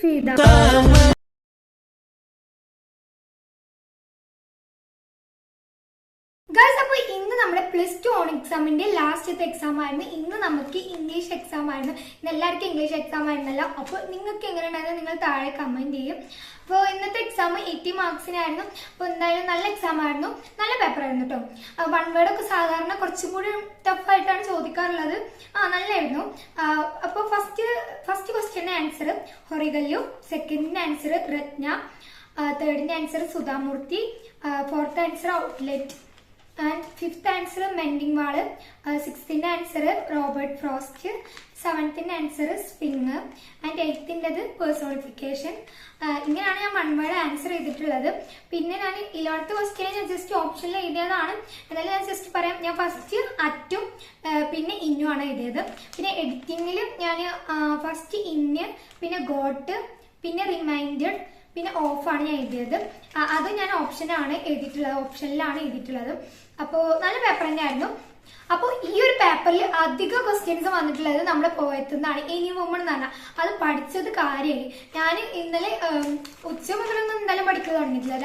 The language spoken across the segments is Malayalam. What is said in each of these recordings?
ഫീദ. ഗൈസ്, അപ്പോൾ ഇന്ന് നമ്മുടെ +2 ഓൺ എക്സാമിന്റെ ലാസ്റ്റത്തെ എക്സാം ആയിരുന്നു. ഇന്ന് നമുക്ക് ഇംഗ്ലീഷ് എക്സാം ആയിരുന്നു. ഇന്ന് എല്ലാവർക്കും ഇംഗ്ലീഷ് എക്സാം ആയിരുന്നല്ലോ. അപ്പോൾ നിങ്ങൾക്ക് എങ്ങനെ ഉണ്ടായിരുന്നു നിങ്ങൾ താഴെ കമന്റ് ചെയ്യും. അപ്പോൾ ഇന്നത്തെ എക്സാം 80 മാർക്സിനായിരുന്നു. അപ്പോൾ എന്തായാലും നല്ല എക്സാം ആയിരുന്നു, നല്ല പേപ്പർ ആയിരുന്നു കേട്ടോ. വൺ വേർഡ് ഒക്കെ സാധാരണ കുറച്ചും കൂടി ടഫായിട്ടാണ് ചോദിക്കാറുള്ളത്. നല്ലായിരുന്നു. അപ്പോൾ ഫസ്റ്റ് ക്വസ്റ്റ്യന്റെ ആൻസർ ഹൊറിഗല്ലു, സെക്കൻഡിന്റെ ആൻസർ രത്ന, തേർഡിന്റെ answer Sudha Murthy, fourth answer outlet, and fifth answer mending wall, സിക്സ്ത്തിന്റെ ആൻസർ റോബർട്ട് ഫ്രോസ്റ്റ്, സെവൻത്തിന്റെ ആൻസർ സ്പിങ്, ആൻഡ് എയ്ത്തിൻ്റെത് പേഴ്സോണിഫിക്കേഷൻ. ഇങ്ങനെയാണ് ഞാൻ വൺ വേർഡ് ആൻസർ ചെയ്തിട്ടുള്ളത്. പിന്നെ ഞാൻ 11th ക്വസ്റ്റ്യനെ ഞാൻ ജസ്റ്റ് ഓപ്ഷനിൽ എഴുതിയതാണ്. എന്നാലും ഞാൻ ജസ്റ്റ് പറയാം. ഞാൻ ഫസ്റ്റ് അറ്റും പിന്നെ ഇന്നും ആണ് എഴുതിയത്. പിന്നെ എഡിറ്റിങ്ങിൽ ഞാൻ ഫസ്റ്റ് ഇന്ന്, പിന്നെ ഗോട്ട്, പിന്നെ റിമൈൻഡഡ്, പിന്നെ ഓഫാണ് ഞാൻ എഴുതിയത്. അത് ഞാൻ ഓപ്ഷനിലാണ് എഴുതിയിട്ടുള്ളത്. അപ്പോൾ നല്ല പേപ്പർ തന്നെയായിരുന്നു. അപ്പോൾ ഈ ഒരു പേപ്പറിൽ അധിക ക്വസ്റ്റ്യൻസ് വന്നിട്ടുള്ളത് നമ്മുടെ പോയത്തുനിന്നാണ്. എനി വുമൺ എന്ന് പറഞ്ഞാൽ അത് പഠിച്ചത് കാര്യമായി. ഞാൻ ഇന്നലെ ഉച്ച മുതലൊന്നും എന്തായാലും പഠിക്കാൻ തുടങ്ങിയിട്ടില്ല.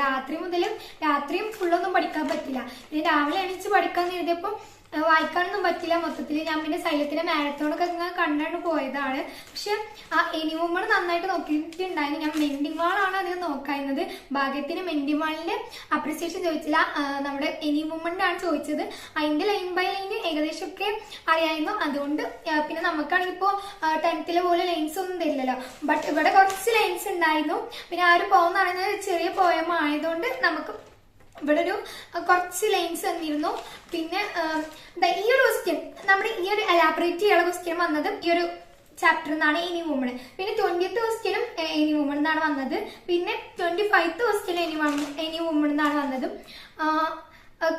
രാത്രിയും ഫുള്ളൊന്നും പഠിക്കാൻ പറ്റില്ല. പിന്നെ രാവിലെ എണീച്ച് പഠിക്കാൻ എഴുതിയപ്പോൾ വായിക്കാനൊന്നും പറ്റില്ല. മൊത്തത്തിൽ ഞാൻ പിന്നെ സൈലത്തിന്റെ മാരത്തോണൊക്കെ ഇങ്ങനെ കണ്ടാണ് പോയതാണ്. പക്ഷെ ആ എനി വുമൺ നന്നായിട്ട് നോക്കിയിട്ടുണ്ടായിരുന്നു. ഞാൻ മെൻഡിങ് വാളാണ് അധികം നോക്കായിരുന്നത്. ഭാഗ്യത്തിന് മെൻഡിങ് വാളിന്റെ അപ്രിസിയേഷൻ ചോദിച്ചില്ല, നമ്മുടെ എനി വുമണിന്റെ ആണ് ചോദിച്ചത്. അതിന്റെ ലൈൻ ബൈ ലൈൻ ഏകദേശം ഒക്കെ അറിയായിരുന്നു. അതുകൊണ്ട് പിന്നെ നമുക്കാണെങ്കിൽ ഇപ്പോൾ 10th പോലെ ലൈൻസ് ഒന്നും തരില്ലല്ലോ. ബട്ട് ഇവിടെ കുറച്ച് ലൈൻസ് ഉണ്ടായിരുന്നു. പിന്നെ ആ ഒരു പോയം എന്ന് പറയുന്നത് ചെറിയ പോയം ആയതുകൊണ്ട് നമുക്ക് ഇവിടെ ഒരു കുറച്ച് ലൈൻസ് തന്നിരുന്നു. പിന്നെ ഈ ഒരു ക്വസ്റ്റ്യൻ നമ്മുടെ ഈ ഒരു എലാബറേറ്റ് ചെയ്യാനുള്ള ക്വസ്റ്റ്യൻ വന്നത് ഈ ഒരു ചാപ്റ്ററിൽ നിന്നാണ് എനി വുമൺ. പിന്നെ 20th ക്വസ്റ്റ്യനും എനി വുമൺ എന്നാണ് വന്നത്. പിന്നെ 25th ക്വസ്റ്റ്യൻ എനി വുമൺ എന്നാണ് വന്നത്.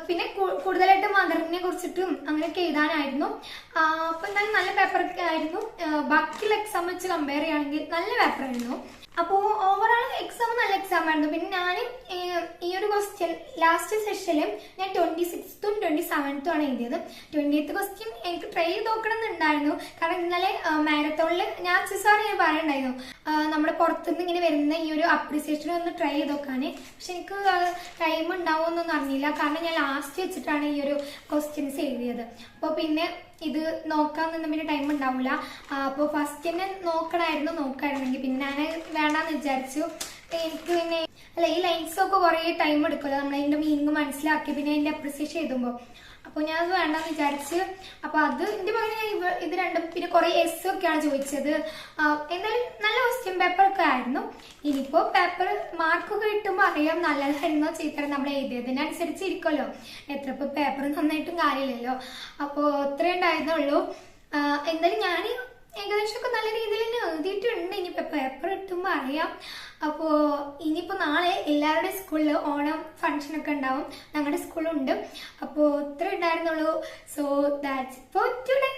പിന്നെ കൂടുതലായിട്ട് മദറിനെ കുറിച്ചിട്ടും അങ്ങനെയൊക്കെ എഴുതാനായിരുന്നു. അപ്പൊ എന്തായാലും നല്ല പേപ്പർ ഒക്കെ ആയിരുന്നു. ബാക്കിയുള്ള എക്സാം വെച്ച് കമ്പയർ ചെയ്യുകയാണെങ്കിൽ നല്ല പേപ്പർ ആയിരുന്നു. അപ്പോൾ ഓവറോൾ എക്സാം നല്ല എക്സാം ആയിരുന്നു. പിന്നെ ഞാൻ ഈ ഒരു ക്വസ്റ്റ്യൻ ലാസ്റ്റ് സെഷനിൽ ഞാൻ 26th 27th ആണ് എഴുതിയത്. 20th ക്വസ്റ്റ്യൻ എനിക്ക് ട്രൈ ചെയ്ത് നോക്കണം എന്നുണ്ടായിരുന്നു. കാരണം ഇന്നലെ മാരത്തോണിൽ ഞാൻ പറയണ്ടായിരുന്നു നമ്മുടെ പുറത്തുനിന്ന് ഇങ്ങനെ വരുന്ന ഈ ഒരു അപ്രിസിയേഷൻ ഒന്ന് ട്രൈ ചെയ്ത് നോക്കാൻ. പക്ഷെ എനിക്ക് ടൈം ഉണ്ടാവുമെന്നൊന്നും അറിഞ്ഞില്ല. കാരണം ഞാൻ ലാസ്റ്റ് വെച്ചിട്ടാണ് ഈ ഒരു ക്വസ്റ്റ്യൻസ് എഴുതിയത്. അപ്പോൾ പിന്നെ ഇത് നോക്കാൻ നിന്ന് പിന്നെ ടൈം ഉണ്ടാവില്ല. അപ്പോൾ ഫസ്റ്റ് തന്നെ നോക്കായിരുന്നെങ്കിൽ പിന്നെ ഞാൻ വേണ്ടാന്ന് വിചാരിച്ചു. എനിക്ക് പിന്നെ ഈ ലൈൻസ് ഒക്കെ കുറെ ടൈം എടുക്കുമല്ലോ നമ്മൾ അതിന്റെ മീനിങ് മനസ്സിലാക്കി പിന്നെ അതിന്റെ അപ്രിസിയേഷൻ എഴുതുമ്പോൾ. അപ്പോൾ ഞാൻ അത് വേണ്ടാന്ന് വിചാരിച്ച്. അപ്പൊ അത് എന്റെ പകരം ഇത് രണ്ടും പിന്നെ കുറെ എസ് ഒക്കെയാണ് ചോദിച്ചത്. എന്തായാലും നല്ല ക്വസ്റ്റ്യൻ പേപ്പർ ഒക്കെ ആയിരുന്നു. ഇനിയിപ്പോ പേപ്പർ മാർക്കൊക്കെ കിട്ടുമ്പോൾ അറിയാം നല്ലതായിരുന്നോ ചീത്തരം നമ്മൾ എഴുതിയതിനനുസരിച്ച് ഇരിക്കുമല്ലോ. എത്ര ഇപ്പൊ പേപ്പർ നന്നായിട്ടും കാര്യമില്ലല്ലോ. അപ്പോൾ അത്രേ ഉണ്ടായിരുന്നുള്ളൂ. എന്തായാലും ഞാൻ ഏകദേശം ഒക്കെ നല്ല രീതിയിൽ തന്നെ എഴുതിയിട്ടുണ്ട്. ഇനിയിപ്പോ പേപ്പർ കിട്ടുമ്പോൾ അറിയാം. അപ്പോ ഇനിയിപ്പോ നാളെ എല്ലാവരുടെയും സ്കൂളിൽ ഓണം ഫംഗ്ഷൻ ഒക്കെ ഉണ്ടാവും. ഞങ്ങളുടെ സ്കൂളുണ്ട്. അപ്പോ ഇത്ര ഉണ്ടായിരുന്നുള്ളൂ. So that's for today.